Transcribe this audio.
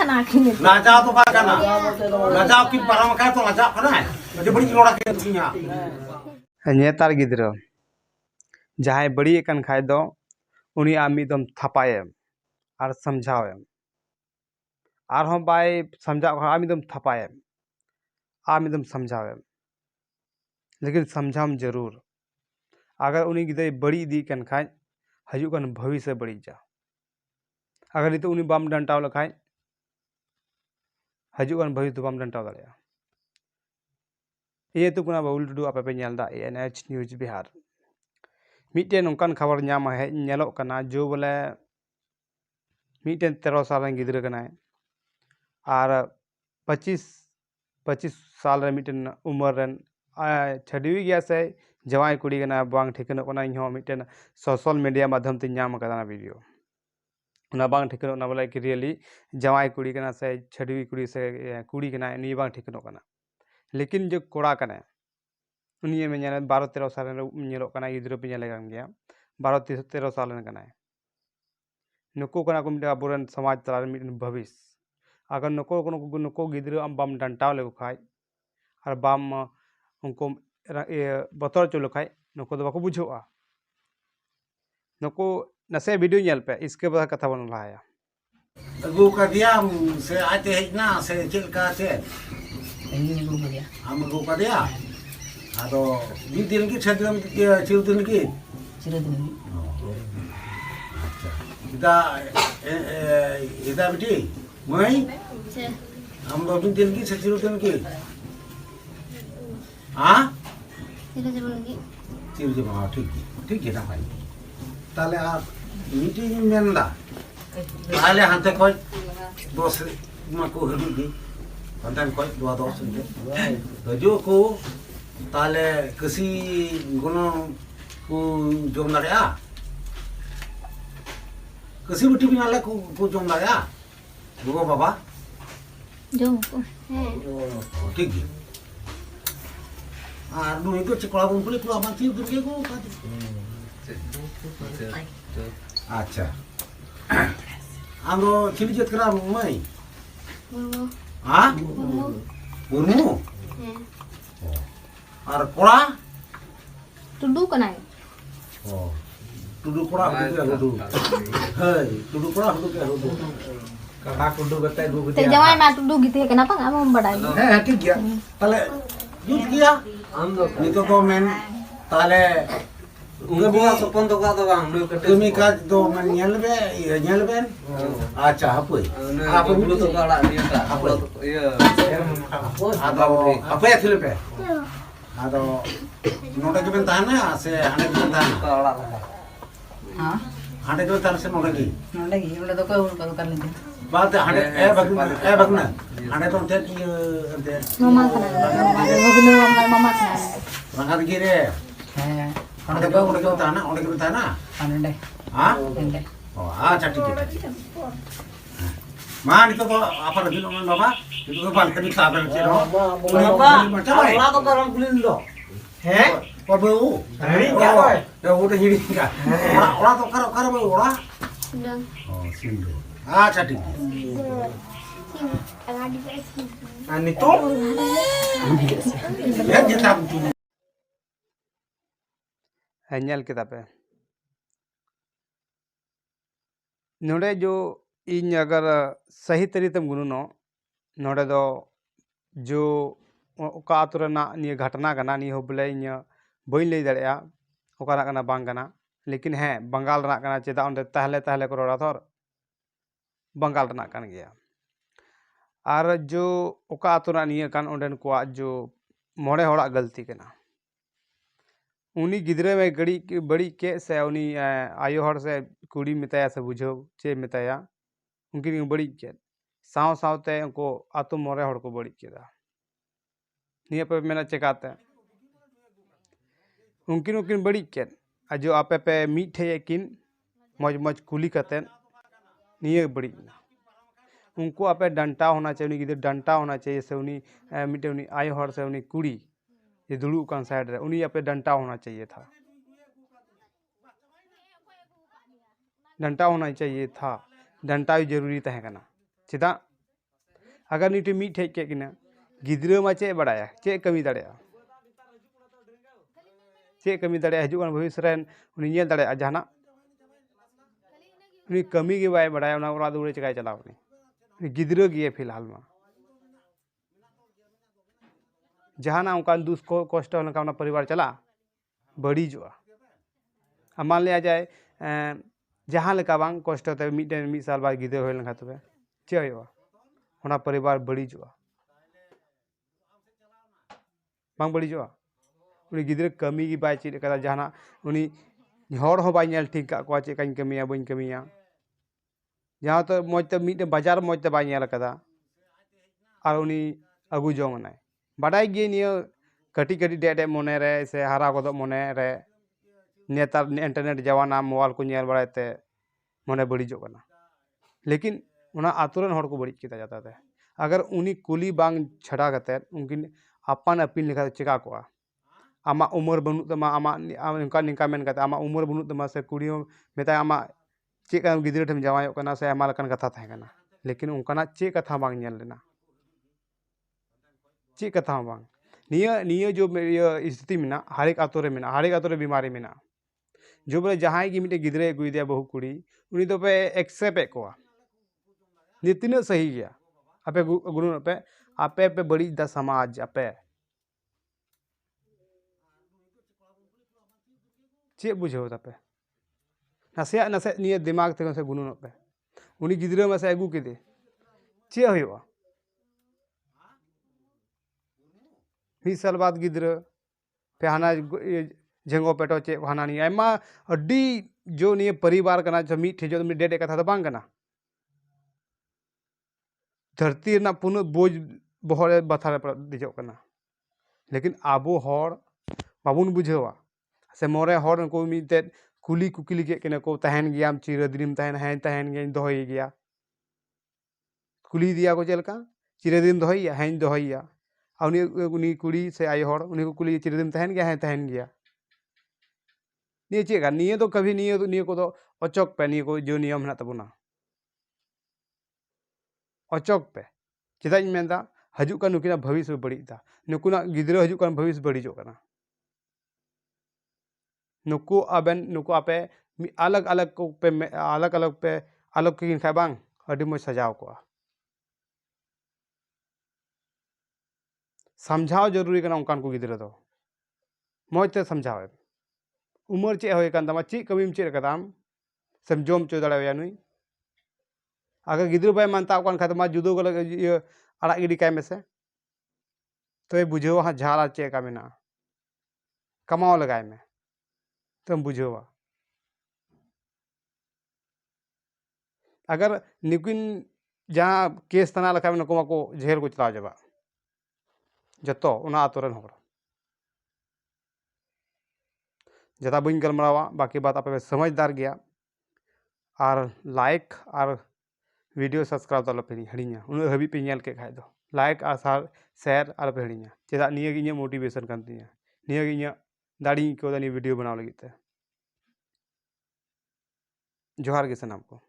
kana kini. Laja tu apa kana? Laja ki param ka to laja kana है जो बड़ी लोड़ा के दुनिया नेतार गिद्रो जहां बड़ी कन खाय दो उनी आमीदम थपाए और समझावे और हम बाय समझा आमीदम थपाए आमीदम समझावे लेकिन समझाम जरूर अगर उनी गिदे बड़ी दी कन खाय हजू कन भविष्य बड़ी जा अगर नितो उनी बाम डंटाव लखाय हजू कन भविष्य बाम डंटाव दाड़िया ये तो कुना बाउल टुडू आपे पे नेलदा एनएच न्यूज बिहार मिटे नोंकान खबर नाम है नेलोक कना जो बोले मिटे 13 साल रन गिद्रा कनाय और 25 साल रे मिटे उम्र रन छडवी गया से जवाई कुड़ी कना बांग ठिकनो कना इहो मिटे सोशल मीडिया माध्यम ते नाम कदा वीडियो उना बांग ठिकनो ना बोले कि रियली जवाई कुड़ी कना से छडवी कुड़ी से कुड़ी कना नि बांग ठिकनो कना लेकिन जो कोड़ा कना उनी में 12-13 साल नेलो कना गिद्रा पे नेले गन गया 12-13 साल रन कना नुको कना को मिटे अबुरन समाज तला मिटे भविष्य अगर नुको गिद्रा बाम डंटाव लेको खाय और बाम उनको बतर चो लखाय नुको दो बाको बुझोआ नुको नसे वीडियो नेल पे इसके बाद कथा बन लाया अगु का दिया से आते है ना से चिल का से हम अगु का दिया आदो दी दिन की छदम के चिल दिन की अच्छा इदा बेटी मई हम दो दिन की चिल दिन की हाँ चिल जब हाँ ठीक है ना भाई ताले आप मीटिंग में ना ताले हंते कोई दोस्त माको हरी दी हंते कोई दो सुनते तो जो को ताले किसी गुणों को जो ना रहा किसी भी टीवी नाले को जो ना रहा वो बाबा जो को ठीक है anu itu sekolah kumpul itu apa sih itu dia kok acha ando chili jet kena mai ah burmu ar kora tudu kana oh tudu kora itu ya tudu hei tudu kora itu kayak tudu kakak tudu kata tudu te jawai ma tudu gitu ya kenapa enggak mau badai ठीक है tale jut kiya nito to men tale उनके बुआ सपन तो का बang lu kami ka do men nyelben acha hapoi apa lu तो का dia tak apa iya apa ya thilepe ado noda ke bentana se hane bentana का हाँ hane ke bentana se noda ki knowledge ये वाला तो कोई कर लेते बात hane bagna hane to te ki ante mama kana mama kana rangat gire हैं hane ke bentana अनडे ha अनडे oh acha ठीक है मान itu kok apa lagi ngomong bapak itu tuh balik ke sabar cero बाबा orang तो orang kulin lo he kok bau ya udah hiri enggak orang tuh karo bau orang sedang oh sindo acha ठीक है ani to ya kita nail किताबे नोड़े जो इन अगर सही तरीते गुनो नोड़े दो जो ओका आतुरना निये घटना कना नि हो बोले इन बई लई दाड़िया ओका कना बांग कना लेकिन है बंगाल रना कना चेदा ओंडे तहले को रोड़ा थोर बंगाल रना कन गया और जो ओका आतुरना निये कन ओंडेन को जो मोड़े होड़ा गलती कना उनी गिद्रे में बड़ी के से उनी आयो हर से कुड़ी मिताया से बुझो चे मिताया उनकी बड़ी के साव सावते उनको आतो मोरे हड़ को बड़ी केदा निये पे मेना चेकाते उनकिन बड़ी के जो आपे पे मीठे किन मज कुली कते निये बड़ी उनको आपे डंटा होना चाहिए उनी गिद्रे डंटा होना चाहिए से उनी मिटे उनी आयो हर से उनी कुड़ी ये दुड़ू कान साइड रे उनी पे डंटा होना चाहिए था डंटा होना चाहिए था डंटा भी जरूरी तहे कना चिदा अगर नीटे मीट हेज के किना गिद्रा मा चे बड़ाया चे कमी दाड़ेया चे कमी दाड़ेया हजुकान भविष्य रेन उनी नेल दाड़ेया जहाना उनी कमी के बाय बड़ाया उना ओरा दुरे चकाय चलाव उनी गिद्रा गिए फिलहाल मा जहाना उनकान दुख को कष्ट होना उना परिवार चला बड़ीजोआ अब मान लिया जाए जहाँ लेका बांग कष्ट होते मिड साल बाद गिद्रा होय लंखा तबे चे होयोआ उना परिवार बड़ीजोआ बांग बड़ीजोआ उनी गिद्रा कमी की बाय चीज कदा जहाना उनी हर हो बाय नेल ठीक का को चे काኝ कमिया बኝ कमिया जहाँ तो मौज ते मिड बाजार मौज ते बाय नेल कदा और उनी अगु जोंग नाय बाडाय गे निया कटी कटी डेडे मोने रे से हारा गोदो मोने रे नेतार इंटरनेट जवाना मोबाइल को नेल बड़ाते मोने बड़ीजो कना लेकिन उना आतुरन हर को बड़ी किता जाता है अगर उनी कुली बांग छड़ा कते उनकिन अपन अपिन लेखा चिका को आमा उम्र बनु तमा आमा उनका निका मेन कते आमा उम्र बनु तमा से कुड़ियो मेता आमा चे का गिद्रा ठम जवायो कना से आमा लकन कथा थाय कना लेकिन उनकाना चे कथा बांग नेल लेना चे कथा बांग निया निया जो स्थिति में ना हर एक आतुरे में हर एक आतुरे बीमारी में ना जो बोले जहाँ की मिटे गिद्रे गुई दिया बहु कुड़ी उनी तो पे एक्सेप्ट को ये तीन सही गया आपे गुरु पे आपे पे बड़ी दा समाज आपे चे बुझे पे नसे नसे निये दिमाग थे से गुनु पे उनी गिद्रे में से अगू के दे चे होयोआ ही साल बाद गिद्रा पे हाना झेंगो पेटो चे हाना नहीं आयमा अड्डी जो निये परिवार कना जो मीठ जो डेडे कथा तो बांग कना धरती ना पुनः बोझ बहरे बथारे पर दिजो कना लेकिन आबो हर बाबुन बुझेवा से मोरे हर को मिते कुली कुकिली के कने को तहन गया चिरदिन तहन गया दोहई गया कुली दिया को चलका चिरदिन दोहईया हैं दोहईया उनी कुड़ी से आई हर उनी को कुली चिरदिन तहन गया निये चेगा निये तो कभी निये को तो अचक पे निये को जो नियम है तबना अचक पे चेदा मेनदा हजुक नुकिना भविष्य बड़ीदा नुकुना गिद्रा हजुक भविष्य बड़ीजो कना नुकु अबेन नुकु आपे अलग अलग को पे अलग की खा बांग अडी मो सजाव को समझाओ जरूरी कना उनकान को गिद्रा दो मौज ते समझाओ उमर चे होय कान तमा ची कमीम चे कदाम समझोम चो दाड़ाया नुई अगर गिद्रा बाय मानता कान खातमा जुदो गल अड़ा गिडी काय में से तो बुझो हाँ झाला चे का मेना कमाओ लगाए में तुम बुझोवा अगर निकिन जहाँ केस तना लखा में नको को झेल को चला जाबा जतो उना आतुरन होर जदा बइन गलमरावा बाकी बात आप समझदार गया और लाइक और वीडियो सब्सक्राइब तो पे हड़ीना उन हबी पे नेल के खाय दो लाइक और शेयर और पे हड़ीना चेदा निये गे मोटिवेशन कान तिया निये गे दाड़ी को वीडियो बनाव लगी जोहार गे सनाम को।